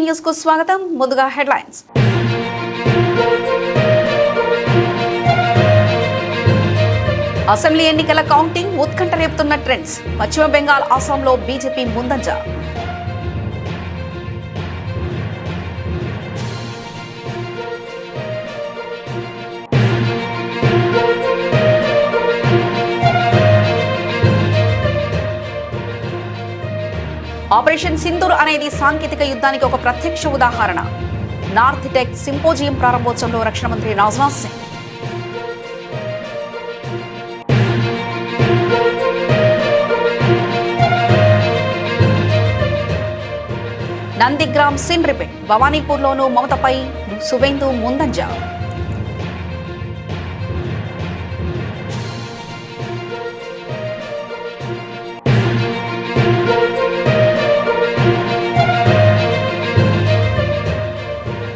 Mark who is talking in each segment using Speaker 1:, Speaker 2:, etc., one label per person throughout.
Speaker 1: News కు స్వాగతం. ముందుగా హెడ్లైన్స్. అసెంబ్లీ ఎన్నికల కౌంటింగ్ ఉత్కంఠ రేపుతున్న ట్రెండ్స్. పశ్చిమ బెంగాల్, అస్సాంలో బీజేపీ ముందంజ. ఆపరేషన్ సింధూర్ అనేది సాంకేతిక యుద్ధానికి ఒక ప్రత్యక్ష ఉదాహరణ. నార్త్ టెక్ సింపోజియం ప్రారంభోత్సవంలో రక్షణ మంత్రి రాజ్నాథ్ సింగ్. Nandigram scene repeat. భవానీపూర్లోనూ మమతపై సువేందు ముందంజ.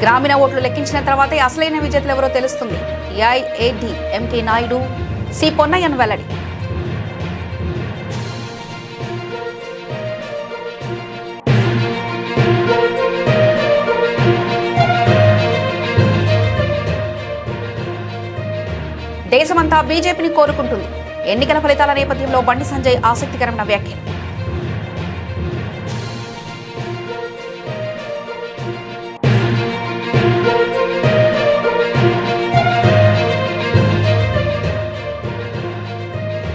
Speaker 1: గ్రామీణ ఓట్లు లెక్కించిన తర్వాతే అసలైన విజేతలు ఎవరో తెలుస్తుంది. ఏఐఏడీఎంకే నాయుడు, సి పొన్నయ్యన్ వెల్లడి. దేశమంతా బీజేపీని కోరుకుంటుంది. ఎన్నికల ఫలితాల నేపథ్యంలో బండి సంజయ్ ఆసక్తికరమైన వ్యాఖ్యలు.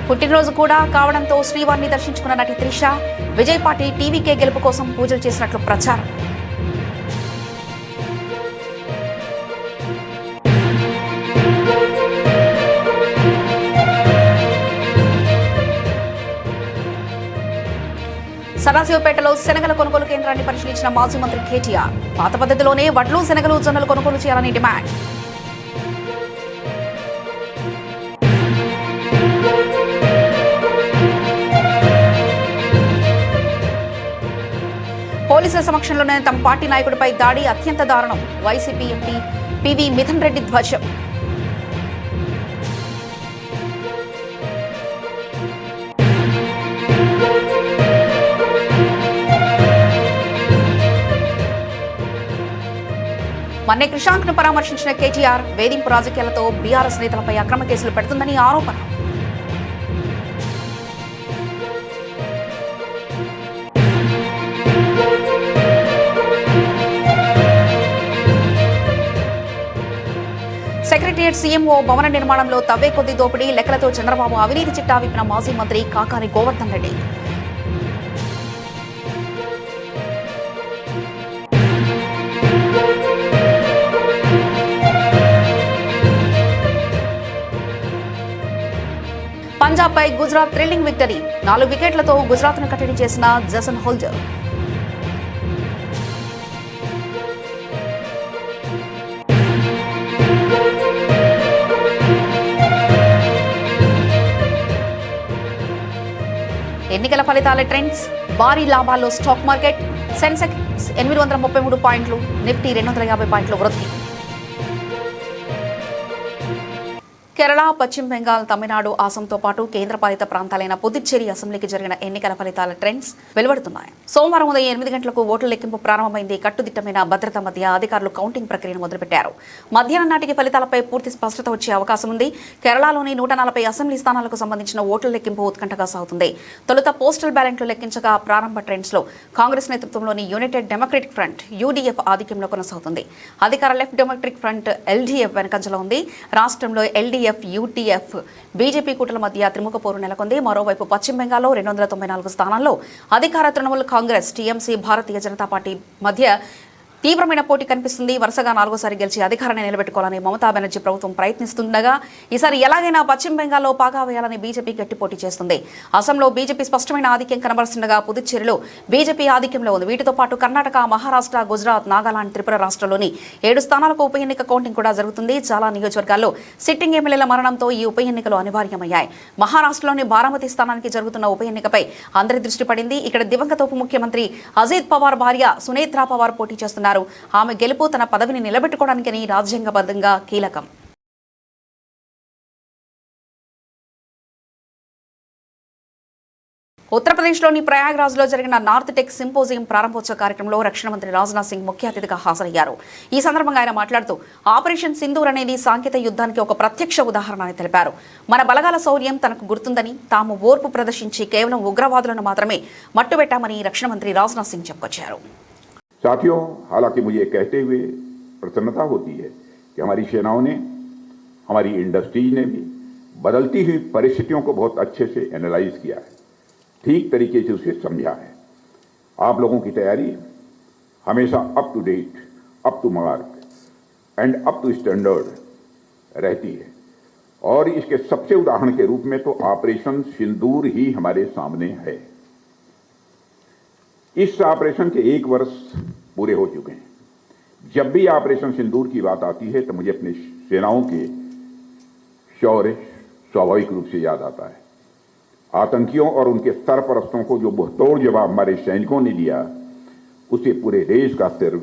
Speaker 1: పుట్టినరోజు కూడా కావడంతో శ్రీవారిని దర్శించుకున్న నటి త్రిష, విజయ్ పార్టీ టీవీకే గెలుపు కోసం పూజలు చేసినట్లు ప్రచారం. సదాశివపేటలో శనగల కొనుగోలు కేంద్రాన్ని పరిశీలించిన మాజీ మంత్రి కేటీఆర్. పాత పద్ధతిలోనే వడ్లు, శనగలు, జొన్నలు కొనుగోలు చేయాలని డిమాండ్. పోలీసుల సమక్షంలోనే తమ పార్టీ నాయకుడిపై దాడి అత్యంత దారుణం. YCP MP PV Mithun Reddy ధ్వజం. మన్నే కృషాంక్ ను పరామర్శించిన కేటీఆర్. వేధింపు రాజకీయాలతో బీఆర్ఎస్ నేతలపై అక్రమ కేసులు పెడుతుందని ఆరోపణ. సెక్రటరియట్ సీఎంఓ భవన నిర్మాణంలో తవ్వే కొద్ది దోపిడీ లెక్కలతో చంద్రబాబు అవినీతి చిట్టా విప్పిన మాజీ మంత్రి కాకాని గోవర్ధన్ రెడ్డి. పంజాబ్ పై గుజరాత్ థ్రిల్లింగ్ విక్టరీ. 4 వికెట్లతో గుజరాత్ ను కట్టడి చేసిన జసన్ హోల్డర్. ఎన్నికల ఫలితాల ట్రెండ్స్. భారీ లాభాల్లో స్టాక్ మార్కెట్. సెన్సెక్స్ 833 పాయింట్లు, నిఫ్టీ 250 పాయింట్లు వృద్ధి. కేరళ, పశ్చిమ బెంగాల్, తమిళనాడు, అసోంతో పాటు కేంద్రపాలిత ప్రాంతాలైన పుదుచ్చేరి అసెంబ్లీకి జరిగిన ఎన్నికల ఫలితాల ట్రెండ్స్ వెలువడుతున్నాయి. సోమవారం ఉదయం 8 గంటలకు ఓట్ల లెక్కింపు ప్రారంభమైంది. కట్టుదిట్టమైన భద్రత మధ్య అధికారులు కౌంటింగ్ ప్రక్రియను మొదలుపెట్టారు. మధ్యాహ్నం నాటికి ఫలితాలపై పూర్తి స్పష్టత వచ్చే అవకాశం ఉంది. కేరళలోని 140 అసెంబ్లీ స్థానాలకు సంబంధించిన ఓట్ల లెక్కింపు ఉత్కంఠగా సాగుతుంది. తొలుత పోస్టల్ బ్యాలెట్లు లెక్కించగా ప్రారంభ ట్రెండ్స్ లో కాంగ్రెస్ నేతృత్వంలోని యునైటెడ్ డెమోక్రటిక్ ఫ్రంట్ యూడీఎఫ్ ఆధిక్యంలో కొనసాగుతుంది. అధికార లెఫ్ట్ డెమోక్రటిక్ ఫ్రంట్ ఎల్డీఎఫ్ వెనకంజలో ఉంది. రాష్ట్రంలో ఎల్డీఎఫ్, యూటీఎఫ్, బీజేపీ కూటల మధ్య త్రిముఖ పోరు నెలకొంది. మరోవైపు పశ్చిమ బెంగాల్లో 294 స్థానాల్లో అధికార తృణమూల్ కాంగ్రెస్, టీఎంసీ, భారతీయ జనతా పార్టీ మధ్య తీవ్రమైన పోటీ కనిపిస్తుంది. వరుసగా 4సారి గెలిచి అధికారాన్ని నిలబెట్టుకోవాలని మమతా బెనర్జీ ప్రభుత్వం ప్రయత్నిస్తుండగా ఈసారి ఎలాగైనా పశ్చిమ బెంగాల్లో పాగా వేయాలని బీజేపీ గట్టి పోటీ చేస్తుంది. అసోంలో బీజేపీ స్పష్టమైన ఆధిక్యం కనబరుస్తుండగా పుదుచ్చేరిలో బీజేపీ ఆధిక్యంలో ఉంది. వీటితో పాటు కర్ణాటక, మహారాష్ట్ర, గుజరాత్, నాగాలాండ్, త్రిపుర రాష్ట్రాల్లోని 7 స్థానాలకు ఉప ఎన్నిక కౌంటింగ్ కూడా జరుగుతుంది. చాలా నియోజకవర్గాల్లో సిట్టింగ్ ఎమ్మెల్యేల మరణంతో ఈ ఉప ఎన్నికలు అనివార్యమయ్యాయి. మహారాష్ట్రలోని బారామతి స్థానానికి జరుగుతున్న ఉప ఎన్నికపై అందరి దృష్టి పడింది. ఇక్కడ దివంగత ఉప ముఖ్యమంత్రి అజిత్ పవార్ భార్య సునేత్రా పవార్ పోటీ చేస్తున్నారు. ఆమె గెలుపు తన పదవిని నిలబెట్టుకోవడానికి రాజ్యాంగబద్ధంగా కీలకం. ఉత్తరప్రదేశ్లోని ప్రయాగ్రాజ్లో జరిగిన నార్త్ టెక్ సింపోజియం ప్రారంభోత్సవ కార్యక్రమంలో రక్షణ మంత్రి రాజ్నాథ్ సింగ్ ముఖ్య అతిథిగా హాజరయ్యారు. ఈ సందర్భంగా ఆయన మాట్లాడుతూ ఆపరేషన్ సింధూర్ అనేది సాంకేతిక యుద్ధానికి ఒక ప్రత్యక్ష ఉదాహరణ అని తెలిపారు. మన బలగాల శౌర్యం తనకు గుర్తుందని, తాము ఓర్పు ప్రదర్శించి కేవలం ఉగ్రవాదులను మాత్రమే మట్టుబెట్టామని రక్షణ మంత్రి రాజ్నాథ్ సింగ్ చెప్పుకొచ్చారు.
Speaker 2: साथियों, हालांकि मुझे कहते हुए प्रसन्नता होती है कि हमारी सेनाओं ने, हमारी इंडस्ट्रीज ने भी बदलती हुई परिस्थितियों को बहुत अच्छे से एनालाइज किया है, ठीक तरीके से उसे समझा है. आप लोगों की तैयारी हमेशा up to date, up to mark and up to standard रहती है और इसके सबसे उदाहरण के रूप में तो ऑपरेशन सिंदूर ही हमारे सामने है. इस ऑपरेशन के 1 वर्ष पूरे हो चुके हैं. जब भी ऑपरेशन सिंदूर की बात आती है तो मुझे अपनी सेनाओं के शौर्य स्वाभाविक रूप से याद आता है. आतंकियों और उनके सरपरस्तों को जो मुंहतोड़ जवाब हमारे सैनिकों ने दिया, उसे पूरे देश का सिर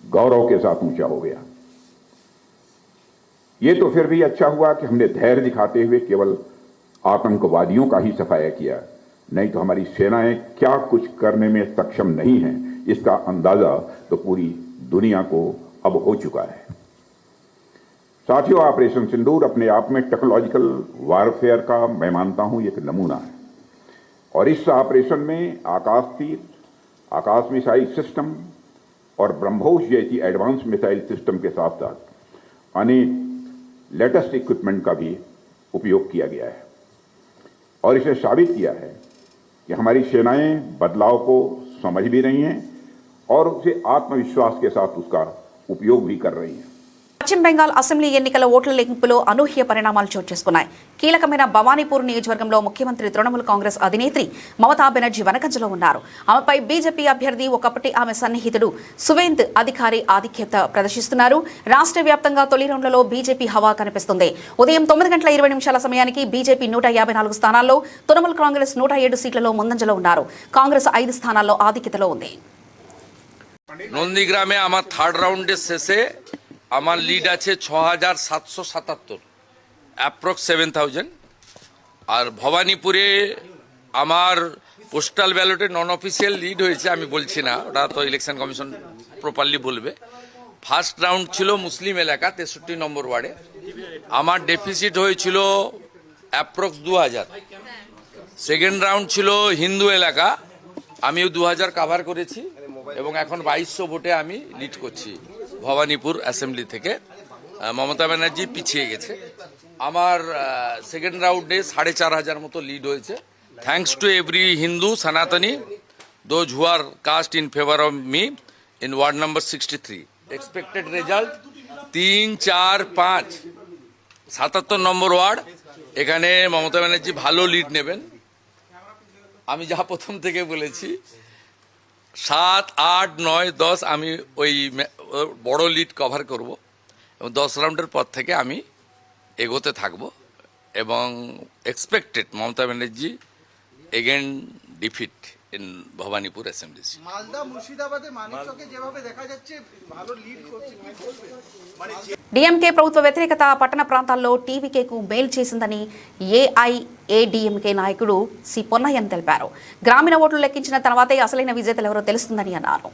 Speaker 2: गौरव के साथ ऊंचा हो गया. ये तो फिर भी अच्छा हुआ कि हमने धैर्य दिखाते हुए केवल आतंकवादियों का ही सफाया किया, नहीं तो हमारी सेनाएं क्या कुछ करने में सक्षम नहीं हैं, इसका अंदाजा तो पूरी दुनिया को अब हो चुका है. साथियों, ऑपरेशन सिंदूर अपने आप में टेक्नोलॉजिकल वारफेयर का मैं मानता हूं एक नमूना है और इस ऑपरेशन में आकाश तीर, आकाश मिसाइल सिस्टम और ब्रह्मोस जैसी एडवांस मिसाइल सिस्टम के साथ साथ अनेक लेटेस्ट इक्विपमेंट का भी उपयोग किया गया है और इसे साबित किया है कि हमारी सेनाएं बदलाव को समझ भी रही हैं और उसे आत्मविश्वास के साथ उसका उपयोग भी कर रही हैं.
Speaker 1: పశ్చిమ బెంగాల్ అసెంబ్లీ ఎన్నికల ఓట్ల లెక్కింపులో అనూహ్య పరిణామాలు చోటు చేసుకున్నాయి. కీలకమైన భవానీపూర్ నియోజకవర్గంలో ముఖ్యమంత్రి తృణమూల్ కాంగ్రెస్ అధినేత్రి మమతా బెనర్జీ వెనకంజలో ఉన్నారు. ఆమెపై బీజేపీ అభ్యర్థి ఒకప్పటి ఆమె సన్నిహితుడు సువేంద్ అధికారి ఆధిక్యత ప్రదర్శిస్తున్నారు. రాష్ట్ర వ్యాప్తంగా తొలి రౌండ్లలో బీజేపీ హవా కనిపిస్తుంది. ఉదయం 9:20 సమయానికి బీజేపీ 154 స్థానాల్లో, తృణమూల్ కాంగ్రెస్ 107 సీట్లలో ముందంజలో ఉన్నారు. కాంగ్రెస్ 5 స్థానాల్లో ఆధిక్యతలో ఉంది.
Speaker 3: নন্দীগ্রামে আমার থার্ড রাউন্ডের শেষে আমার লিড আছে 6777, অ্যাপ্রক্স 7000। আর ভবানীপুরে আমার পোস্টাল ব্যালটে নন অফিসিয়াল লিড হয়েছে, আমি বলছি না, ওটা তো ইলেকশন কমিশন প্রপারলি বলবে। ফার্স্ট রাউন্ড ছিল মুসলিম এলাকা 63 নম্বর ওয়ার্ডে, আমার ডেফিসিট হয়েছিল অ্যাপ্রক্স 2000। সেকেন্ড রাউন্ড ছিল হিন্দু এলাকা, আমিও 2000 কাভার করেছি এবং এখন 2200 ভোটে আমি লিড করছি ভবানীপুর অ্যাসেম্বলি থেকে। মমতা ব্যানার্জি পিছিয়ে গেছে। আমার সেকেন্ড রাউন্ডে 4500 মতো লিড হয়েছে, থ্যাঙ্কস টু এভরি হিন্দু সনাতনী those who are cast in favour of me in ward number 63। Expected result 3, 4, 5, 77 নম্বর ওয়ার্ড, এখানে মমতা ব্যানার্জি ভালো লিড নেবেন। আমি যা প্রথম থেকে বলেছি 7, 8, 9, 10 আমি ওই বড় লিড কভার করব এবং 10 রাউন্ডের পর থেকে আমি এগোতে থাকব এবং expected Mamata Banerjee again defeat in Bhabanipur assembly.
Speaker 4: Malda মুর্শিদাবাদে মানিকচকে যেভাবে দেখা যাচ্ছে ভালো লিড করছে, কি বলবেন?
Speaker 1: డీఎంకే ప్రభుత్వ వ్యతిరేకత పట్టణ ప్రాంతాల్లో టీవీకేకు మేలు చేసిందని ఏఐఏడీఎంకే నాయకుడు సి పొన్నయ్యన్ తెలిపారు. గ్రామీణ ఓట్లు లెక్కించిన తర్వాతే అసలైన విజేతలు ఎవరో తెలుస్తుందని అన్నారు.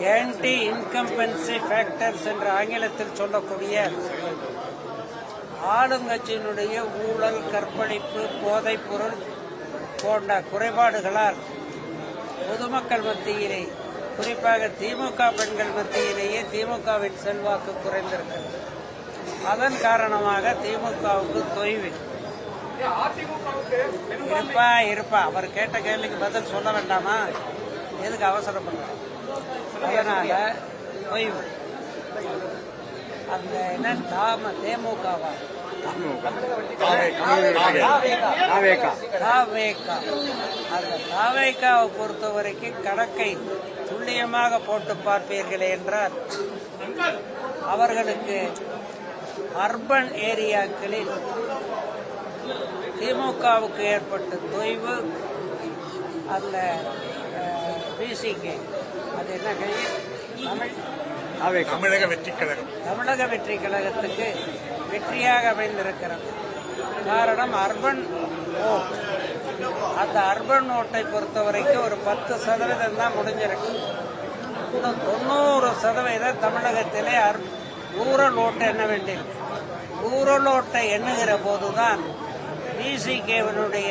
Speaker 5: యాంటీ ఇన్కంపెన్సీ ఫ్యాక్టర్స్ என்ற ஆங்கிலத்தில் சொல்லக்கூடிய ஆளுங்கட்சியினுடைய ஊழல், கற்பழிப்பு, போதைப் பொருள் போன்ற குறைபாடுகளால் பொதுமக்கள் மத்தியிலே, குறிப்பாக திமுக பெண்கள் மத்தியிலேயே திமுகவின் செல்வாக்கு குறைந்திருக்கிறது. அதன் காரணமாக திமுகவுக்கு தொய்வு. இருப்பா அவர் கேட்ட கேள்விக்கு பதில் சொல்ல வேண்டாமா? எதுக்கு அவசரப்படுற? அதனால தொய்வு. அந்த என்ன தேமுகவா அந்த தாவேக்காவை பொறுத்த வரைக்கும் கணக்கை துல்லியமாக போட்டு பார்ப்பீர்களே என்றால் அவர்களுக்கு அர்பன் ஏரியாக்களில் திமுகவுக்கு ஏற்பட்ட தொய்வு, அந்த பிசிகே, அது என்ன தமிழக வெற்றி கழகத்துக்கு வெற்றியாக அமைந்திருக்கிறது. காரணம் அர்பன் ஓட் அந்த அர்பன் ஓட்டை பொறுத்த வரைக்கும் ஒரு 10% தான் முடிஞ்சிருக்கு. இன்னும் 90% தமிழகத்திலே ஊரல் ஓட்டு எண்ண வேண்டியிருக்கு. ஊரல் ஓட்டை எண்ணுகிற போதுதான் பிசிகேவனுடைய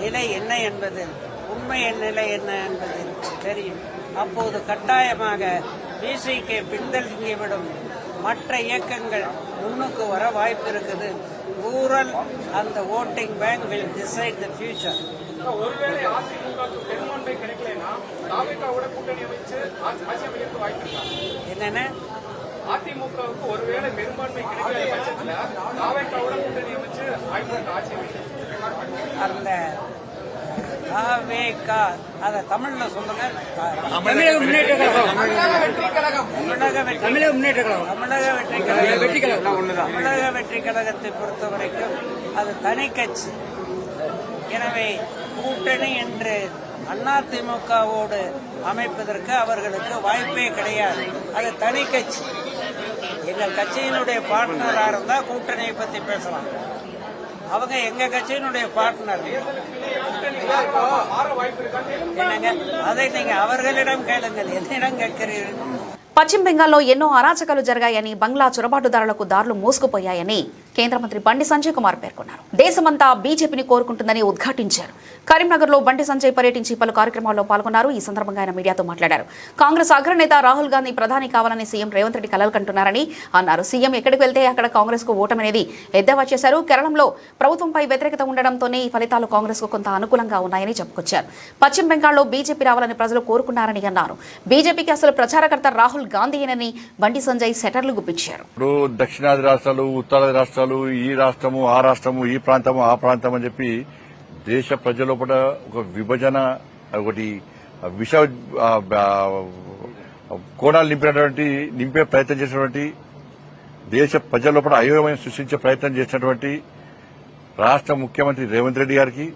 Speaker 5: நிலை என்ன என்பது, உண்மை நிலை என்ன என்பது தெரியும். அப்போது கட்டாயமாக பிசிகே பின்தங்கிவிடும், மற்ற இயக்கங்கள் முன்னுக்கு வர வாய்ப்பு இருக்குது. ஊரல் அந்த voting bank will decide the future.
Speaker 6: ஒருவேளை அதிமுகவுக்கு பெரும்பான்மை கிடைக்கலனா தாவேகாவோட கூட்டணி அமைச்சு ஆட்சி அமைக்க வாய்ப்பு இருக்கா?
Speaker 5: என்னென்ன
Speaker 6: அதிமுகவுக்கு ஒருவேளை பெரும்பான்மை கிடைக்கல பட்சத்துல தாவேகாவோட கூட்டணி அமைச்சு ஆட்சி அமைக்க
Speaker 5: அந்த தாவேகா அத தமிழ்ல சொல்லுங்க.
Speaker 7: தமிழக முன்னேற்ற கழகம்,
Speaker 5: தமிழக வெற்றி கழகம், தமிழக வெற்றி கழகத்தை பொறுத்த வரைக்கும் அது தனி கட்சி. எனவே கூட்டணி என்று அதிமுகவோடு அமைப்பதற்கு அவர்களுக்கு வாய்ப்பே கிடையாது. அது தனி கட்சி. எங்கள் கட்சியினுடைய பார்ட்னரா இருந்தா கூட்டணியை பத்தி பேசலாம். அவங்க எங்க கட்சியினுடைய பார்ட்னர். என்னங்க அதை நீங்க அவர்களிடம் கேளுங்கள், என்னிடம் கேட்கிறீர்கள்.
Speaker 1: పశ్చిమ బెంగాల్లో ఎన్నో అరాచకాలు జరిగాయని, బంగ్లా చొరబాటుదారులకు దారులు మూసుకుపోయాయని కేంద్ర మంత్రి బండి సంజయ్ కుమార్ పేర్కొన్నారు. దేశమంతా బీజేపీని కోరుకుంటుందని ఉద్ఘాటించారు. కరీంనగర్లో బండి సంజయ్ పర్యటించి పలు కార్యక్రమాల్లో పాల్గొన్నారు. ఈ సందర్భంగా ఆయన మీడియాతో మాట్లాడారు. కాంగ్రెస్ అగ్రనేత రాహుల్ గాంధీ ప్రధాని కావాలని సీఎం రేవంత్ రెడ్డి కలలు కంటున్నారని అన్నారు. సీఎం ఎక్కడికి వెళ్తే అక్కడ కాంగ్రెస్ కు ఓటమనేది ఎద్దేవా చేశారు. కేరళంలో ప్రభుత్వంపై వ్యతిరేకత ఉండడంతోనే ఈ ఫలితాలు కాంగ్రెస్ కు కొంత అనుకూలంగా ఉన్నాయని చెప్పుకొచ్చారు. పశ్చిమ బెంగాల్లో బీజేపీ రావాలని ప్రజలు కోరుకున్నారని అన్నారు. బీజేపీకి అసలు ప్రచారకర్త రాహుల్ గాంధీయేనని బండి సంజయ్ సెటర్లు గుప్పించారు.
Speaker 8: దక్షిణాది రాష్ట్రాలు, ఉత్తరాది రాష్ట్రాలు, ఈ రాష్ట్రము ఆ రాష్ట్రము, ఈ ప్రాంతము ఆ ప్రాంతం అని చెప్పి దేశ ప్రజల లోపల ఒక విభజన, ఒకటి విష కోణాలు నింపే ప్రయత్నం చేసినటువంటి, దేశ ప్రజల లోపల అయోమయం సృష్టించే ప్రయత్నం చేసినటువంటి రాష్ట్ర ముఖ్యమంత్రి రేవంత్ రెడ్డి గారికి,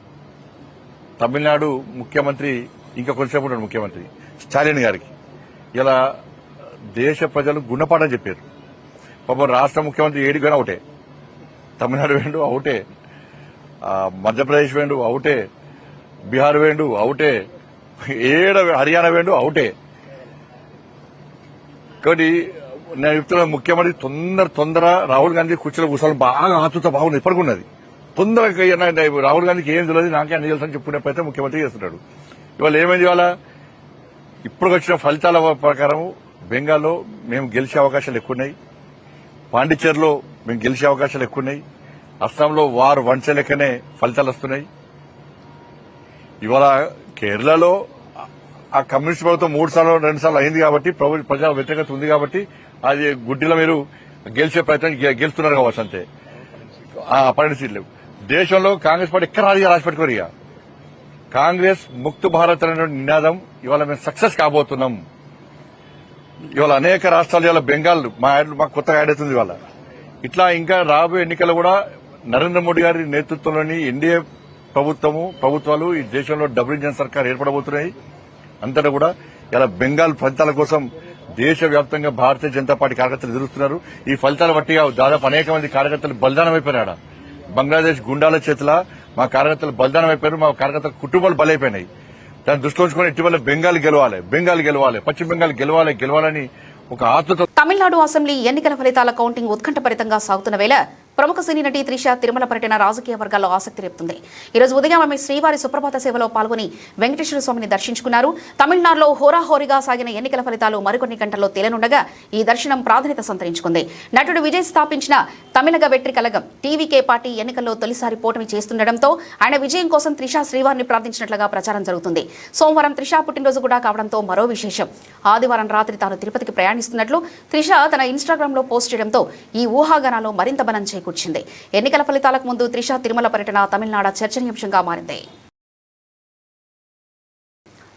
Speaker 8: తమిళనాడు ముఖ్యమంత్రి ఇంకా కొంచెంసేపు ఉన్నాడు ముఖ్యమంత్రి స్టాలిన్ గారికి ఇలా దేశ ప్రజలు గుణపాఠం చెప్పారు. పాపం రాష్ట్ర ముఖ్యమంత్రి ఏడికైనా ఒకటే, తమిళనాడు వేండు అవుటే, మధ్యప్రదేశ్ వేండు అవుటే, బీహార్ వేండు అవుటే, హర్యానా వేండు అవుటే. కాబట్టి నేను చెప్తున్నా, ముఖ్యమంత్రి తొందర రాహుల్ గాంధీ కుర్చీలో కూర్చోవాలి, బాగా ఆతుత బాగుంది, ఇప్పటికున్నది. తొందరగా రాహుల్ గాంధీకి ఏం తెలియదు, నాకే అన్ని తెలుసు అని చెప్పుకునే ప్రయత్నం ముఖ్యమంత్రి చేస్తున్నాడు. ఇవాళ ఏమైంది, ఇవాళ ఇప్పుడు వచ్చిన ఫలితాల ప్రకారం బెంగాల్లో మేము గెలిచే అవకాశాలు ఎక్కువన్నాయి, పాండిచ్చేరిలో మేము గెలిచే అవకాశాలు ఎక్కువన్నాయి, అస్సాంలో వారు వంచే లెక్కనే ఫలితాలు వస్తున్నాయి. ఇవాళ కేరళలో ఆ కమ్యూనిస్ట్ ప్రభుత్వం 3 సార్లు 2 సార్లు అయింది కాబట్టి, ప్రజా వ్యతిరేకత ఉంది కాబట్టి అది గుడ్డిలో మీరు గెలిచే ప్రయత్నం గెలుస్తున్నారు కావచ్చు అంతే. ఆ పరిస్థితులు దేశంలో కాంగ్రెస్ పార్టీ ఎక్కడ రాసి పెట్టుకోరు. ఇక కాంగ్రెస్ ముక్త్ భారత్ అనే నినాదం ఇవాళ మేము సక్సెస్ కాబోతున్నాం. ఇవాళ అనేక రాష్ట్రాలు, ఇవాళ బెంగాల్ మాకు కొత్తగా యాడ్ అవుతుంది. ఇవాళ ఇట్లా ఇంకా రాబోయే ఎన్నికలు కూడా నరేంద్ర మోడీ గారి నేతృత్వంలోని ఎన్డీఏ ప్రభుత్వాలు ఈ దేశంలో డబుల్ ఇంజన్ సర్కార్ ఏర్పడబోతున్నాయి. అంతటా కూడా ఇలా బెంగాల్ ఫలితాల కోసం దేశవ్యాప్తంగా భారతీయ జనతా పార్టీ కార్యకర్తలు ఎదురుస్తున్నారు. ఈ ఫలితాల బట్టిగా దాదాపు అనేక మంది కార్యకర్తలు బలిదానం అయిపోయినాడు. బంగ్లాదేశ్ గుండాల చేతుల మా కార్యకర్తలు బలిదానం అయిపోయారు, మా కార్యకర్తల కుటుంబాలు బలైపోయినాయి. దాన్ని దృష్టిలో ఉంచుకుని ఇటీవల బెంగాల్ గెలవాలి, పశ్చిమ బెంగాల్ గెలవాలని ఒక ఆతృత.
Speaker 1: తమిళనాడు అసెంబ్లీ ఎన్నికల ఫలితాల కౌంటింగ్ ఉత్కంఠభరితంగా సాగుతున్న వేళ ప్రముఖ సినీ నటి త్రిష తిరుమల పర్యటన రాజకీయ వర్గాల్లో ఆసక్తి రేపుతుంది. ఈ రోజు ఉదయం ఆమె శ్రీవారి సుప్రభాత సేవలో పాల్గొని వెంకటేశ్వర స్వామిని దర్శించుకున్నారు. తమిళనాడులో హోరాహోరీగా సాగిన ఎన్నికల ఫలితాలు మరికొన్ని గంటల్లో తేలనుండగా ఈ దర్శనం ప్రాధాన్యత సంతరించుకుంది. నటుడు విజయ్ స్థాపించిన తమిళగ వెట్రి కళగం టీవీకే పార్టీ ఎన్నికల్లో తొలిసారి పోటమి చేస్తుండటంతో ఆయన విజయం కోసం త్రిష శ్రీవారిని ప్రార్థించినట్లుగా ప్రచారం జరుగుతుంది. సోమవారం త్రిష పుట్టినరోజు కూడా కావడంతో మరో విశేషం. ఆదివారం రాత్రి తాను తిరుపతికి ప్రయాణిస్తున్నట్లు త్రిష తన ఇన్స్టాగ్రామ్ లో పోస్ట్ చేయడంతో ఈ ఊహాగానాలు మరింత బలం చేకూర్చింది. ఎన్నికల ఫలితాలకు ముందు త్రిష తిరుమల పర్యటన తమిళనాడు చర్చనీయాంశంగా మారింది.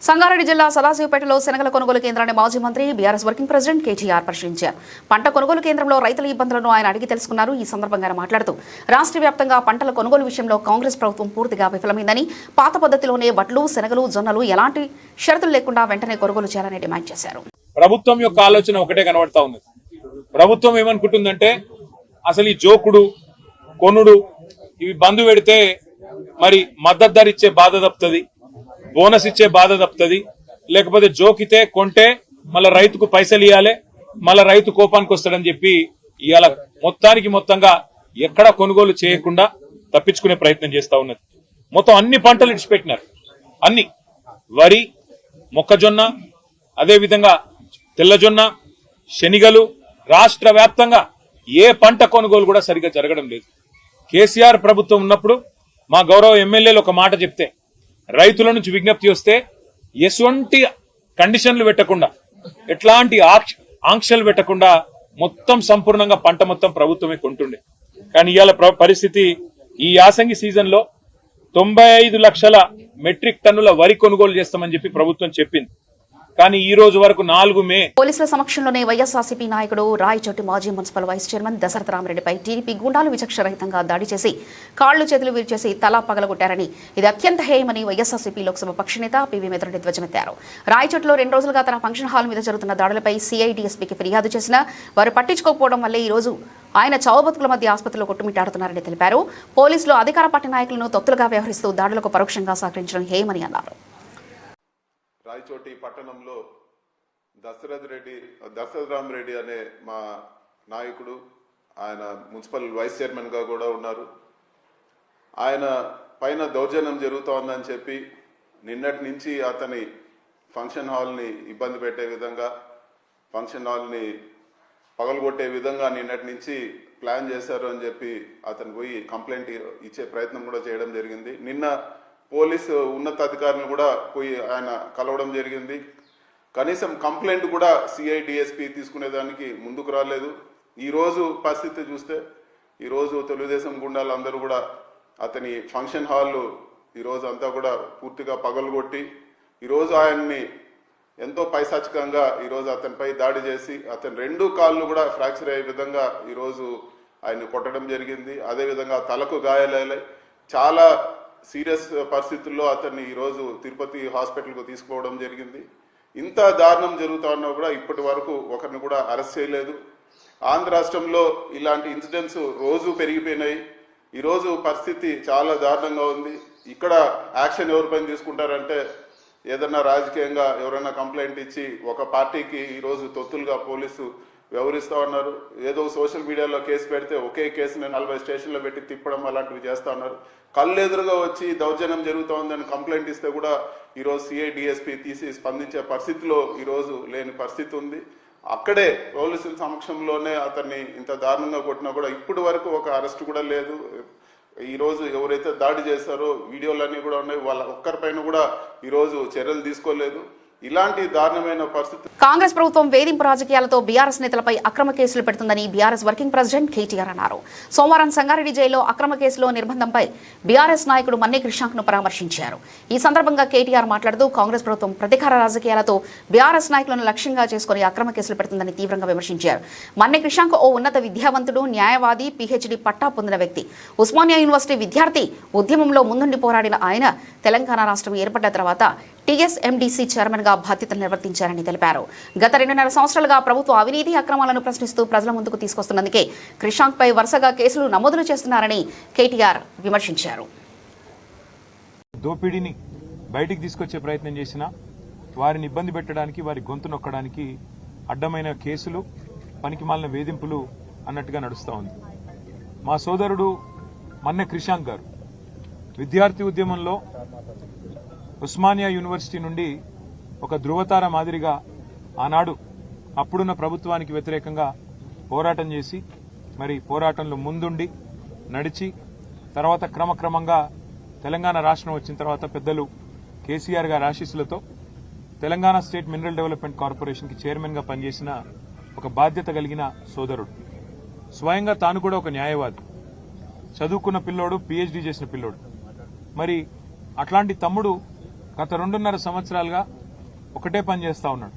Speaker 1: సంగారెడ్డి జిల్లా సదాశివపేటలో శనగల కొనుగోలు కేంద్రాన్ని మాజీ మంత్రి బీఆర్ఎస్ వర్కింగ్ ప్రెసిడెంట్ కేటీఆర్ పరిశీలించారు. పంట కొనుగోలు కేంద్రంలో రైతుల ఇబ్బందులను ఆయన అడిగి తెలుసుకున్నారు. ఈ సందర్భంగా ఆయన మాట్లాడుతూ రాష్ట్ర వ్యాప్తంగా పంటల కొనుగోలు విషయంలో కాంగ్రెస్ ప్రభుత్వం పూర్తిగా విఫలమైందని, పాత పద్ధతిలోనే వడ్లు, శనగలు, జొన్నలు ఎలాంటి షరతులు లేకుండా వెంటనే కొనుగోలు చేయాలని డిమాండ్ చేశారు.
Speaker 9: ప్రభుత్వం యొక్క ఆలోచన ఒకటే కనబడతా ఉంది. ప్రభుత్వం ఏమనుకుంటుందంటే అసలు ఈ జోకుడు, కొనుడు ఇవి బంద్ పెడితే మరి మద్దతు ధర ఇచ్చే బాధ తప్పుతుంది, బోనస్ ఇచ్చే బాధ తప్పుతుంది, లేకపోతే జోకితే కొంటే మళ్ళా రైతుకు పైసలు ఇవ్వాలి, మళ్ళా రైతు కోపానికి వస్తాడని చెప్పి ఇవాళ మొత్తంగా ఎక్కడా కొనుగోలు చేయకుండా తప్పించుకునే ప్రయత్నం చేస్తా ఉన్నది. మొత్తం అన్ని పంటలు ఇడిచిపెట్టినారు. అన్ని వరి, మొక్కజొన్న, అదేవిధంగా తెల్లజొన్న, శనిగలు, రాష్ట్ర వ్యాప్తంగా ఏ పంట కొనుగోలు కూడా సరిగ్గా జరగడం లేదు. కేసీఆర్ ప్రభుత్వం ఉన్నప్పుడు మా గౌరవ ఎమ్మెల్యేలు ఒక మాట చెప్తే, రైతుల నుంచి విజ్ఞప్తి వస్తే ఎటువంటి కండిషన్లు పెట్టకుండా, ఎట్లాంటి ఆంక్షలు పెట్టకుండా మొత్తం సంపూర్ణంగా పంట మొత్తం ప్రభుత్వమే కొంటుండే. కానీ ఇవాళ పరిస్థితి, ఈ యాసంగి సీజన్ లో 95 లక్షల మెట్రిక్ టన్నుల వరి కొనుగోలు చేస్తామని చెప్పి ప్రభుత్వం చెప్పింది. కానీ ఈ రోజు వరకు 4 మే
Speaker 1: పోలీసుల సమక్షంలోనే వైఎస్ఆర్సీపీ నాయకుడు రాయచోటి మాజీ మున్సిపల్ వైస్ చైర్మన్ దశరథ రామరెడ్డిపై టీడీపీ గుండాలు విచక్షరహితంగా దాడి చేసి కాళ్లు చేతులు విరిచేసి తలా పగలగొట్టారని, ఇది అత్యంత హేయమని వైఎస్ఆర్సీపీ లోక్సభ పక్షనేత పివి మిత్రుడి ధ్వజమెత్తారు. రాయచోటిలో 2 రోజులుగా తన ఫంక్షన్ హాల్ మీద జరుగుతున్న దాడులపై సిఐడిఎస్పీకి ఫిర్యాదు చేసినా వారు పట్టించుకోకపోవడం వల్లే ఈ రోజు ఆయన చావుబతుకుల మధ్య ఆసుపత్రిలో కొట్టుమిట్టాడుతున్నారని తెలిపారు. పోలీసులు అధికార పార్టీ నాయకులను తొత్తులుగా వ్యవహరిస్తూ దాడులకు పరోక్షంగా సహకరించడం హేయమని అన్నారు.
Speaker 10: రాయచోటి పట్టణంలో దశరథ రామరెడ్డి అనే మా నాయకుడు, ఆయన మున్సిపల్ వైస్ చైర్మన్ గా కూడా ఉన్నారు. ఆయన పైన దౌర్జన్యం జరుగుతోందని చెప్పి నిన్నటి నుంచి అతని ఫంక్షన్ హాల్ని ఇబ్బంది పెట్టే విధంగా, ఫంక్షన్ హాల్ని పగలగొట్టే విధంగా నిన్నటి నుంచి ప్లాన్ చేశారు అని చెప్పి అతను పోయి కంప్లైంట్ ఇచ్చే ప్రయత్నం కూడా చేయడం జరిగింది. నిన్న పోలీసు ఉన్నతాధికారులను కూడా పోయి ఆయన కలవడం జరిగింది. కనీసం కంప్లైంట్ కూడా సిఐడిఎస్పీ తీసుకునేదానికి ముందుకు రాలేదు. ఈరోజు పరిస్థితి చూస్తే ఈరోజు తెలుగుదేశం గుండాలు అందరూ కూడా అతని ఫంక్షన్ హాల్ ఈరోజు అంతా కూడా పూర్తిగా పగలగొట్టి ఈరోజు ఆయన్ని ఎంతో పైశాచికంగా ఈరోజు అతనిపై దాడి చేసి అతని 2 కాళ్ళు కూడా ఫ్రాక్చర్ అయ్యే విధంగా ఈరోజు ఆయన కొట్టడం జరిగింది. అదేవిధంగా తలకు గాయాలయ్యాయి. చాలా సీరియస్ పరిస్థితుల్లో అతన్ని ఈరోజు తిరుపతి హాస్పిటల్కు తీసుకుపోవడం జరిగింది. ఇంత దారుణం జరుగుతా ఉన్నా కూడా ఇప్పటి వరకు ఒకరిని కూడా అరెస్ట్ చేయలేదు. ఆంధ్ర రాష్ట్రంలో ఇలాంటి ఇన్సిడెంట్స్ రోజు పెరిగిపోయినాయి. ఈరోజు పరిస్థితి చాలా దారుణంగా ఉంది. ఇక్కడ యాక్షన్ ఎవరిపైన తీసుకుంటారంటే ఏదన్నా రాజకీయంగా ఎవరైనా కంప్లైంట్ ఇచ్చి ఒక పార్టీకి ఈరోజు తొత్తులుగా పోలీసు వ్యవహరిస్తూ ఉన్నారు. ఏదో సోషల్ మీడియాలో కేసు పెడితే ఒకే కేసుని 40 స్టేషన్లో పెట్టి తిప్పడం అలాంటివి చేస్తూ ఉన్నారు. కళ్ళెదురుగా వచ్చి దౌర్జన్యం జరుగుతూ ఉందని కంప్లైంట్ ఇస్తే కూడా ఈరోజు సిఐడిఎస్పీ తీసి స్పందించే పరిస్థితిలో ఈరోజు లేని పరిస్థితి ఉంది. అక్కడే పోలీసుల సమక్షంలోనే అతన్ని ఇంత దారుణంగా కొట్టినా కూడా ఇప్పటి వరకు ఒక అరెస్ట్ కూడా లేదు. ఈరోజు ఎవరైతే దాడి చేశారో వీడియోలన్నీ కూడా ఉన్నాయి, వాళ్ళ ఒక్కరిపైన కూడా ఈరోజు చర్యలు తీసుకోలేదు. ఇలాంటి దారుణమైన పరిస్థితి.
Speaker 1: కాంగ్రెస్ ప్రభుత్వం వేధింపు రాజకీయాలతో బీఆర్ఎస్ నేతలపై అక్రమ కేసులు పెడుతుందని బీఆర్ఎస్ వర్కింగ్ ప్రెసిడెంట్ కేటీఆర్ అన్నారు. సోమవారం సంగారెడ్డి జైల్లో అక్రమ కేసులో నిర్బంధంపై బీఆర్ఎస్ నాయకుడు మన్నే క్రిషాంక్ ను పరామర్శించారు. ఈ సందర్భంగా కేటీఆర్ మాట్లాడుతూ కాంగ్రెస్ ప్రభుత్వం ప్రతీకార రాజకీయాలతో బీఆర్ఎస్ నాయకులను లక్ష్యంగా చేసుకుని అక్రమ కేసులు పెడుతుందని తీవ్రంగా విమర్శించారు. మన్నే క్రిషాంక్ ఓ ఉన్నత విద్యావంతుడు, న్యాయవాది, పీహెచ్డీ పట్టా పొందిన వ్యక్తి. ఉస్మానియా యూనివర్సిటీ విద్యార్థి. ఉద్యమంలో ముందుండి పోరాడిన ఆయన తెలంగాణ రాష్ట్రం ఏర్పడ్డ తర్వాత టీఎస్ఎండీసీ చైర్మన్ గా బాధ్యతలు నిర్వర్తించారని తెలిపారు. గత 2.5 సంవత్సరాలుగా ప్రభుత్వ అవినీతి అక్రమాలను ప్రశ్నిస్తూ ప్రజల ముందుకు తీసుకొస్తున్నందుకే క్రిషాంక్ పై వరుసగా కేసులు నమోదులు చేస్తున్నారని కేటీఆర్ విమర్శించారు.
Speaker 9: దోపిడీని బయటికి తీసుకొచ్చే ప్రయత్నం చేసినా వారిని ఇబ్బంది పెట్టడానికి, వారి గొంతు నొక్కడానికి అడ్డమైన కేసులు, పనికిమాలిన వేధింపులు అన్నట్టుగా నడుస్తూ ఉంది. మా సోదరుడు మన్నే క్రిషాంక్ గారు విద్యార్థి ఉద్యమంలో ఉస్మానియా యూనివర్సిటీ నుండి ఒక ధృవతార మాదిరిగా ఆనాడు అప్పుడున్న ప్రభుత్వానికి వ్యతిరేకంగా పోరాటం చేసి, మరి పోరాటంలో ముందుండి నడిచి తర్వాత క్రమక్రమంగా తెలంగాణ రాష్ట్రం వచ్చిన తర్వాత పెద్దలు కేసీఆర్ గారి ఆశీస్సులతో తెలంగాణ స్టేట్ మినరల్ డెవలప్మెంట్ కార్పొరేషన్కి చైర్మన్గా పనిచేసిన ఒక బాధ్యత కలిగిన సోదరుడు. స్వయంగా తాను కూడా ఒక న్యాయవాది, చదువుకున్న పిల్లోడు, పీహెచ్డీ చేసిన పిల్లోడు. మరి అట్లాంటి తమ్ముడు గత 2.5 సంవత్సరాలుగా ఒకటే పని చేస్తా ఉన్నాడు.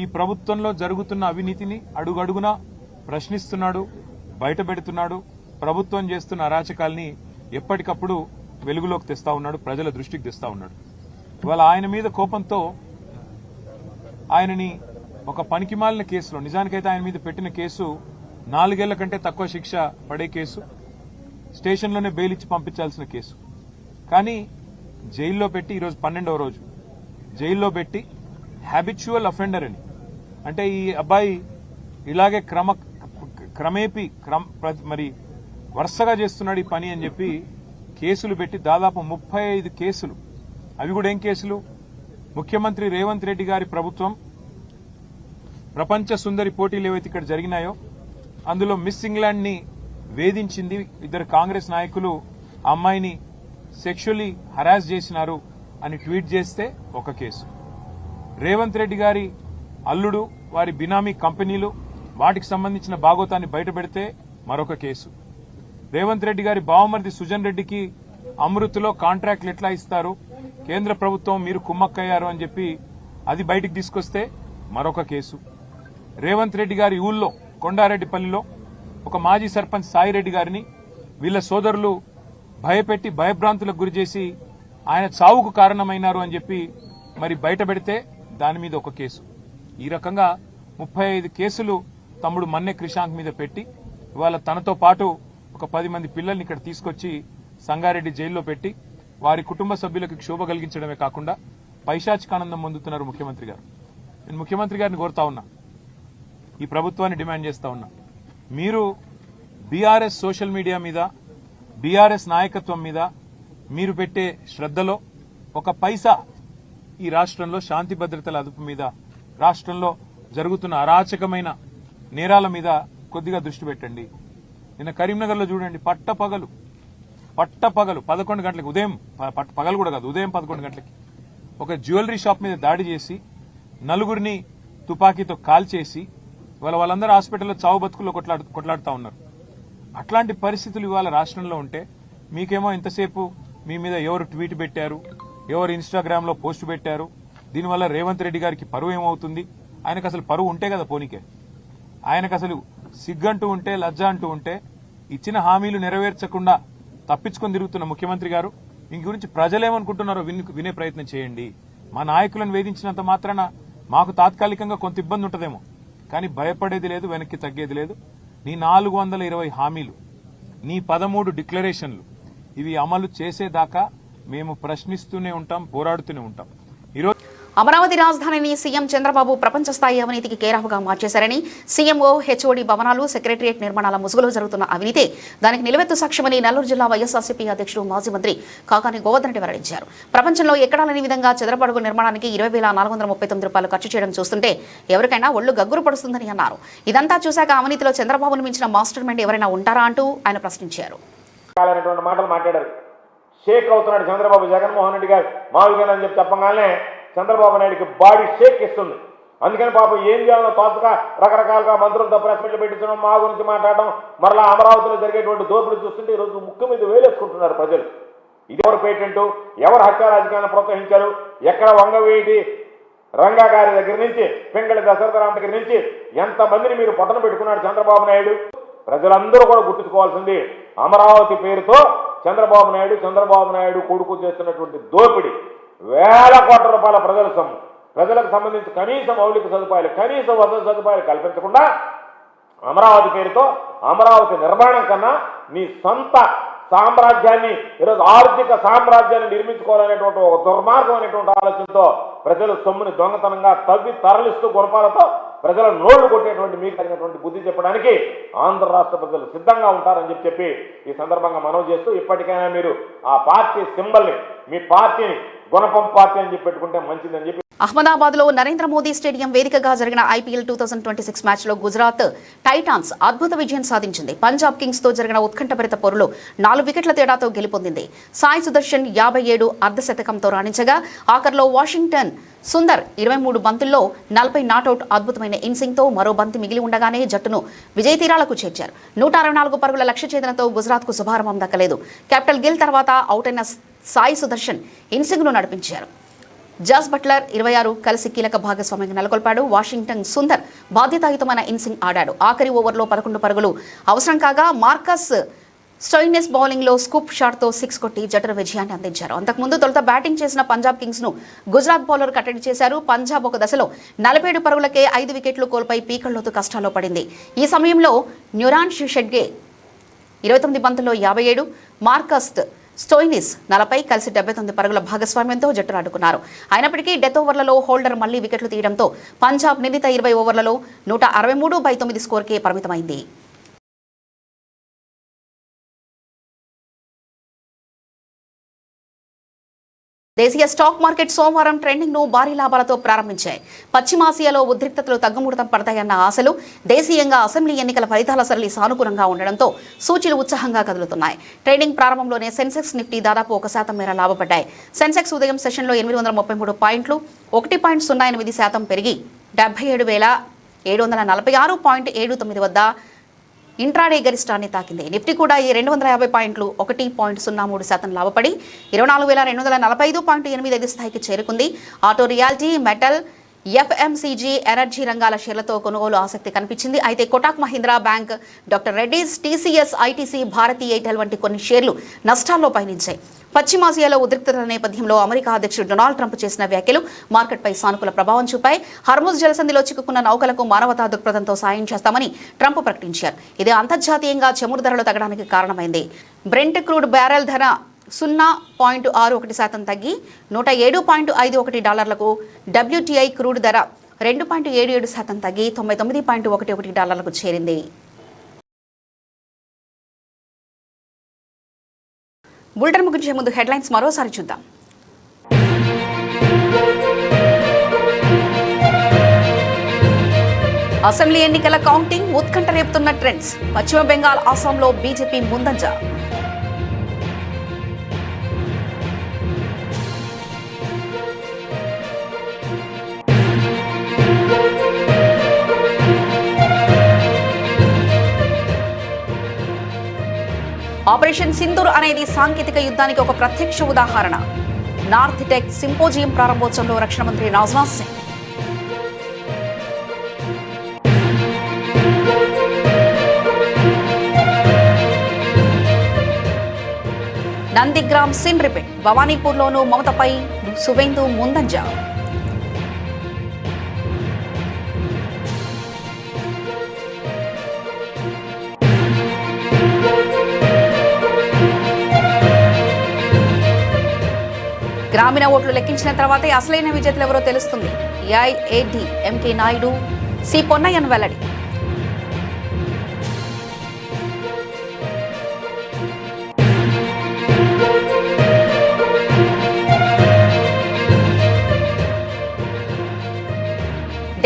Speaker 9: ఈ ప్రభుత్వంలో జరుగుతున్న అవినీతిని అడుగడుగునా ప్రశ్నిస్తున్నాడు, బయటపెడుతున్నాడు. ప్రభుత్వం చేస్తున్న అరాచకాల్ని ఎప్పటికప్పుడు వెలుగులోకి తెస్తా ఉన్నాడు, ప్రజల దృష్టికి తెస్తా ఉన్నాడు. ఇవాళ ఆయన మీద కోపంతో ఆయనని ఒక పనికిమాలిన కేసులో, నిజానికైతే ఆయన మీద పెట్టిన కేసు 4 ఏళ్ల కంటే తక్కువ శిక్ష పడే కేసు, స్టేషన్లోనే బెయిల్ ఇచ్చి పంపించాల్సిన కేసు. కానీ జైల్లో పెట్టి ఈరోజు 12వ రోజు జైల్లో పెట్టి హ్యాబిచువల్ అఫెండర్ అని, అంటే ఈ అబ్బాయి ఇలాగే క్రమేపీ మరి వరుసగా చేస్తున్నాడు ఈ పని అని చెప్పి కేసులు పెట్టి దాదాపు 35 కేసులు. అవి కూడా ఏం కేసులు? ముఖ్యమంత్రి రేవంత్ రెడ్డి గారి ప్రభుత్వం ప్రపంచ సుందరి పోటీలు ఏవైతే ఇక్కడ జరిగినాయో అందులో మిస్ ఇంగ్లాండ్ ని వేధించింది, 2 కాంగ్రెస్ నాయకులు ఆ అమ్మాయిని సెక్షువల్లీ హరాస్ చేసినారు అని ట్వీట్ చేస్తే ఒక కేసు. రేవంత్ రెడ్డి గారి అల్లుడు వారి బినామీ కంపెనీలు వాటికి సంబంధించిన భాగోతాన్ని బయటపెడితే మరొక కేసు. రేవంత్ రెడ్డి గారి బావమరిది సుజన్ రెడ్డికి అమృత్లో కాంట్రాక్ట్లు ఎట్లా ఇస్తారు, కేంద్ర ప్రభుత్వం మీరు కుమ్మక్కయ్యారు అని చెప్పి అది బయటికి తీసుకొస్తే మరొక కేసు. రేవంత్ రెడ్డి గారి ఊళ్ళో కొండారెడ్డిపల్లిలో ఒక మాజీ సర్పంచ్ సాయిరెడ్డి గారిని వీళ్ల సోదరులు భయపెట్టి భయభ్రాంతులకు గురిచేసి ఆయన చావుకు కారణమైనారు అని చెప్పి మరి బయట పెడితే దాని మీద ఒక కేసు. ఈ రకంగా 35 కేసులు తమ్ముడు మన్నె క్రిషాంక్ మీద పెట్టి ఇవాళ తనతో పాటు ఒక 10 మంది పిల్లల్ని ఇక్కడ తీసుకొచ్చి సంగారెడ్డి జైల్లో పెట్టి వారి కుటుంబ సభ్యులకు క్షోభ కలిగించడమే కాకుండా పైశాచికానందం పొందుతున్నారు ముఖ్యమంత్రి గారు. నేను ముఖ్యమంత్రి గారిని కోరుతా ఉన్నా, ఈ ప్రభుత్వాన్ని డిమాండ్ చేస్తా ఉన్నా, మీరు బీఆర్ఎస్ సోషల్ మీడియా మీద బీఆర్ఎస్ నాయకత్వం మీద మీరు పెట్టే శ్రద్ధలో ఒక పైసా ఈ రాష్ట్రంలో శాంతి భద్రతల అదుపు మీద, రాష్ట్రంలో జరుగుతున్న అరాచకమైన నేరాల మీద కొద్దిగా దృష్టి పెట్టండి. నిన్న కరీంనగర్లో చూడండి, పట్టపగలు 11 గంటలకి, ఉదయం పగలు కూడా కాదు, ఉదయం 11 గంటలకి ఒక జ్యువెలరీ షాప్ మీద దాడి చేసి 4 తుపాకీతో కాల్చేసి వాళ్ళందరూ హాస్పిటల్లో చావు బతుకుల్లో కొట్లాడుతూ ఉన్నారు. అట్లాంటి పరిస్థితులు ఇవాళ రాష్ట్రంలో ఉంటే మీకేమో ఇంతసేపు మీ మీద ఎవరు ట్వీట్ పెట్టారు, ఎవరు ఇన్స్టాగ్రామ్ లో పోస్ట్ పెట్టారు, దీనివల్ల రేవంత్ రెడ్డి గారికి పరువు ఏమవుతుంది? ఆయనకు అసలు పరువు ఉంటే కదా పోనీకే, ఆయనకు అసలు సిగ్గంటూ ఉంటే, లజ్జ అంటూ ఉంటే, ఇచ్చిన హామీలు నెరవేర్చకుండా తప్పించుకొని తిరుగుతున్న ముఖ్యమంత్రి గారు మీ గురించి ప్రజలేమనుకుంటున్నారో వినే ప్రయత్నం చేయండి. మా నాయకులను వేధించినంత మాత్రాన మాకు తాత్కాలికంగా కొంత ఇబ్బంది ఉంటుందేమో, కానీ భయపడేది లేదు, వెనక్కి తగ్గేది లేదు. నీ 420 హామీలు, నీ 13 డిక్లరేషన్లు ఇవి అమలు చేసేదాకా మేము ప్రశ్నిస్తూనే ఉంటాం, పోరాడుతూనే ఉంటాం. ఈరోజు
Speaker 1: అమరావతి రాజధానిని సీఎం చంద్రబాబు ప్రపంచ స్థాయి అవినీతికి కేరాఫ్గా మార్చేశారని, సీఎంఓ హెచ్ఓడి భవనాలు, సెక్రటరియట్ నిర్మాణాల ముసుగులో జరుగుతున్న అవినీతే దానికి నిలవెత్తు సాక్ష్యమని నెల్లూరు జిల్లా వైఎస్ఆర్సీపీ అధ్యక్షుడు మాజీ మంత్రి కాకాని గోవర్ధన్ రెడ్డి వెల్లడించారు. ప్రపంచంలో ఎక్కడా లేని విధంగా చదరపడుగు నిర్మాణానికి 20,439 రూపాయలు ఖర్చు చేయడం చూస్తుంటే ఎవరికైనా ఒళ్ళు గగ్గురు పడుతుందని అన్నారు. ఇదంతా చూశాక అవినీతిలో చంద్రబాబును మించిన మాస్టర్ మైండ్ ఎవరైనా ఉంటారా అంటూ ఆయన ప్రశ్నించారు.
Speaker 11: షేక్ అవుతున్నాడు చంద్రబాబు, జగన్మోహన్ రెడ్డి గారు మామూలుగా అని చెప్పి చెప్పగానే చంద్రబాబు నాయుడికి బాడీ షేక్ ఇస్తుంది. అందుకని పాపం ఏం చేయాలో తోచగా రకరకాలుగా మంత్రులతో ప్రెస్ మీట్లు పెట్టించడం, మా గురించి మాట్లాడడం, మరలా అమరావతిలో జరిగేటువంటి దోపిడీ చూస్తుంటే ఈరోజు ముక్కు మీద వేలేసుకుంటున్నారు ప్రజలు. ఇది ఎవరు పేటెంట్, ఎవరు హత్యా రాజకీయాలను ప్రోత్సహించారు, ఎక్కడ వంగవేటి రంగా గారి దగ్గర నుంచి పెంగళి దశరథరామ దగ్గర నుంచి ఎంతమందిని మీరు పొట్టన పెట్టుకున్నాడు చంద్రబాబు నాయుడు. ప్రజలందరూ కూడా గుర్తుంచుకోవాల్సింది, అమరావతి పేరుతో చంద్రబాబు నాయుడు కొడుకు చేస్తున్నటువంటి దోపిడీ, వేల కోట్ల రూపాయల ప్రజల సొమ్ము, ప్రజలకు సంబంధించి కనీస మౌలిక సదుపాయాలు, కనీస వసతి సదుపాయాలు కల్పించకుండా అమరావతి పేరుతో అమరావతి నిర్మాణం కన్నా నీ సొంత సామ్రాజ్యాన్ని, ఈరోజు ఆర్థిక సామ్రాజ్యాన్ని నిర్మించుకోవాలనేటువంటి ఒక దుర్మార్గం అనేటువంటి ఆలోచనతో ప్రజల సొమ్ముని దొంగతనంగా తవ్వి తరలిస్తూ గుణపాలతో ప్రజల నోళ్లు కొట్టేటువంటి మీకు తగినటువంటి బుద్ధి చెప్పడానికి ఆంధ్ర రాష్ట్ర ప్రజలు సిద్ధంగా ఉంటారని చెప్పి ఈ సందర్భంగా మనవి చేస్తూ, ఇప్పటికైనా మీరు ఆ పార్టీ సింబల్ని, మీ పార్టీని గుణపం పార్టీ అని చెప్పి పెట్టుకుంటే మంచిదని చెప్పి.
Speaker 1: అహ్మదాబాద్ లో నరేంద్ర మోదీ స్టేడియం వేదికగా జరిగిన ఐపీఎల్ 2026 మ్యాచ్ లో గుజరాత్ టైటాన్స్ అద్భుత విజయం సాధించింది. పంజాబ్ కింగ్స్ తో జరిగిన ఉత్కంఠభరిత పోరులో 4 వికెట్ల తేడాతో గెలుపొందింది. సాయి సుదర్శన్ 57 అర్ధశతకంతో రాణించగా ఆఖర్లో వాషింగ్టన్ సుందర్ 23 బంతుల్లో 40 నాటౌట్ అద్భుతమైన ఇన్సింగ్ తో మరో బంతి మిగిలి ఉండగానే జట్టును విజయ తీరాలకు చేర్చారు. 164 పరుగుల లక్ష్య ఛేదనతో గుజరాత్ కు శుభారంభం దక్కలేదు. కెప్టెన్ గిల్ తర్వాత అవుట్ అయిన సాయి సుదర్శన్ ఇన్సింగ్ ను నడిపించారు. జాస్ బట్లర్ 26 కలిసి కీలక భాగస్వామ్యంగా నెలకొల్పాడు. వాషింగ్టన్ సుందర్ బాధ్యతాయుతమైన ఇన్సింగ్ ఆడాడు. ఆఖరి ఓవర్లో 11 పరుగులు అవసరం కాగా మార్కస్ స్టోయినెస్ బౌలింగ్ లో స్కూప్ షాట్ తో 6 కొట్టి జట్టు విజయాన్ని అందించారు. అంతకుముందు తొలుత బ్యాటింగ్ చేసిన పంజాబ్ కింగ్స్ ను గుజరాత్ బౌలర్ కట్టడి చేశారు. పంజాబ్ ఒక దశలో 47 పరుగులకే 5 వికెట్లు కోల్పోయి పీకల్లోతు కష్టాల్లో పడింది. ఈ సమయంలో న్యూరాన్ షెడ్గే 29 బంతుల్లో 57, మార్కస్ స్టోయినిస్ 40 కలిసి 79 పరుగుల భాగస్వామ్యంతో జట్టును అడ్డుకున్నారు. అయినప్పటికీ డెత్ ఓవర్లలో హోల్డర్ మళ్లీ వికెట్లు తీయడంతో పంజాబ్ నిర్ణీత 20 ఓవర్లలో 163/9 స్కోర్కే పరిమితమైంది. దేశీయ స్టాక్ మార్కెట్ సోమవారం ట్రెండింగ్ ను భారీ లాభాలతో ప్రారంభించాయి. పశ్చిమాసియాలో ఉద్రిక్తతలు తగ్గుముడతం పడతాయన్న ఆశలు, దేశీయంగా అసెంబ్లీ ఎన్నికల ఫలితాల సరళి సానుకూలంగా ఉండడంతో సూచీలు ఉత్సాహంగా కదులుతున్నాయి. ట్రేడింగ్ ప్రారంభంలోనే సెన్సెక్స్, నిఫ్టీ దాదాపు 1% మేర లాభపడ్డాయి. సెన్సెక్స్ ఉదయం సెషన్లో 833 పాయింట్లు 1.08% పెరిగి 77,746.79 వద్ద ఇంట్రాడే గరిష్టాన్ని తాకింది. నిఫ్టీ కూడా ఈ 250 పాయింట్లు 1.03% లాభపడి 24,245.85 స్థాయికి చేరుకుంది. Auto, reality, metal, FMCG, energy రంగాల షేర్లతో కొనుగోలు ఆసక్తి కనిపించింది. అయితే Kotak Mahindra bank, doctor Reddy's, TCS, ITC, Bharti Airtel వంటి కొన్ని షేర్లు నష్టాల్లో పయనించాయి. పశ్చిమాసియాలో ఉద్రిక్తతల నేపథ్యంలో అమెరికా అధ్యక్షుడు డొనాల్డ్ ట్రంప్ చేసిన వ్యాఖ్యలు మార్కెట్పై సానుకూల ప్రభావం చూపాయి. హర్ముజ్ జలసంధిలో చిక్కుకున్న నౌకలకు మానవతా దృక్పథంతో సాయం చేస్తామని ట్రంప్ ప్రకటించారు. ఇది అంతర్జాతీయంగా చమురు ధరలు తగ్గడానికి కారణమైంది. బ్రెంట్ క్రూడ్ బ్యారెల్ ధర 0.61% తగ్గి $107.51, WTI క్రూడ్ ధర 2.77% తగ్గి $99.11 చేరింది. బులెటిన్ ముగించే ముందు హెడ్లైన్స్ మరోసారి చూద్దాం. అసెంబ్లీ ఎన్నికల కౌంటింగ్ ఉత్కంఠ రేపుతున్న ట్రెండ్స్. పశ్చిమ బెంగాల్, అస్సాంలో బీజేపీ ముందంజ. ఆపరేషన్ సింధూర్ అనేది సాంకేతిక యుద్ధానికి ఒక ప్రత్యక్ష ఉదాహరణ. నార్త్ టెక్ సింపోజియం ప్రారంభోత్సవంలో రక్షణ మంత్రి రాజ్నాథ్ సింగ్. Nandigram scene repeat. భవానీపూర్లోనూ మమతపై సువేందు ముందంజ. గ్రామీణ ఓట్లు లెక్కించిన తర్వాతే అసలైన విజేతలు ఎవరో తెలుస్తుంది. AIADMK Naidu, C Ponnaiyan వెల్లడి.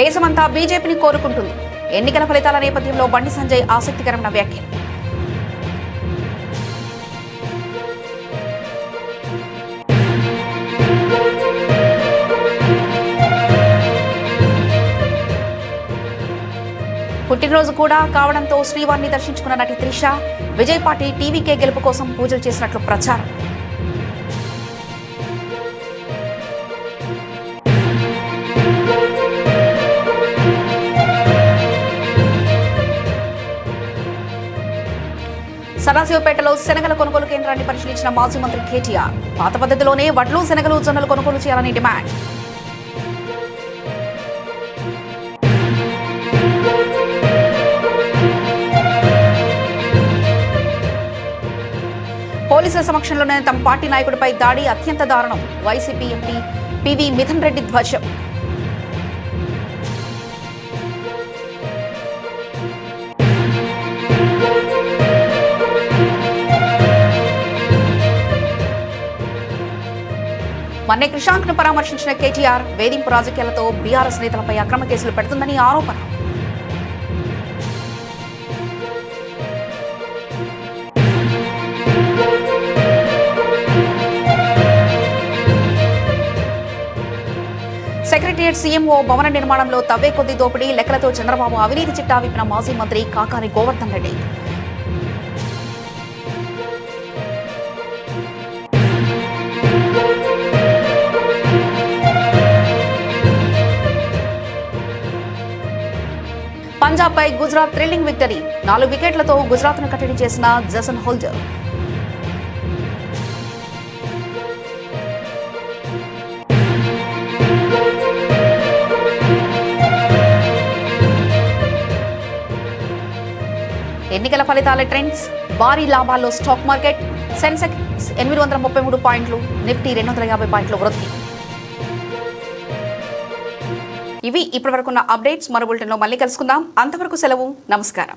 Speaker 1: దేశమంతా బీజేపీని కోరుకుంటుంది. ఎన్నికల ఫలితాల నేపథ్యంలో బండి సంజయ్ ఆసక్తికరమైన వ్యాఖ్యలు. పుట్టినరోజు కూడా కావడంతో శ్రీవారిని దర్శించుకున్న నటి త్రిష, విజయ్ పార్టీ టీవీకే గెలుపు కోసం పూజలు చేసినట్లు ప్రచారం. సదాశివపేటలో శనగల కొనుగోలు కేంద్రాన్ని పరిశీలించిన మాజీ మంత్రి కేటీఆర్. పాత పద్ధతిలోనే వడ్లు, శనగలు, జొన్నలు కొనుగోలు చేయాలని డిమాండ్. పోలీసుల సమక్షంలోనే తమ పార్టీ నాయకుడిపై దాడి అత్యంత దారుణం. YCP MP PV Mithun Reddy ధ్వజం. మన్నే కృషాంక్ ను పరామర్శించిన కేటీఆర్, వేధింపు రాజకీయాలతో బీఆర్ఎస్ నేతలపై అక్రమ కేసులు పెడుతుందని ఆరోపణ. సెక్రటరియట్ సీఎంఓ భవన నిర్మాణంలో తవ్వే కొద్ది దోపిడీ, లెక్కలతో చంద్రబాబు అవినీతి చిట్టా విప్పిన మాజీ మంత్రి కాకాని గోవర్ధన్ రెడ్డి. పంజాబ్ పై గుజరాత్ థ్రిల్లింగ్ విక్టరీ. 4 వికెట్లతో గుజరాత్ ను కట్టడి చేసిన జసన్ హోల్డర్. ఎన్నికల ఫలితాల ట్రెండ్స్, భారీ లాభాల్లో స్టాక్ మార్కెట్, సెన్సెక్స్ 833 పాయింట్లు, నిఫ్టీ 250 పాయింట్లు వృద్ధి. ఇవి ఇప్పటివరకున్న అప్డేట్స్. మరో బులెటిన్లో మళ్ళీ కలుసుకుందాం. అంతవరకు సెలవు. నమస్కారం.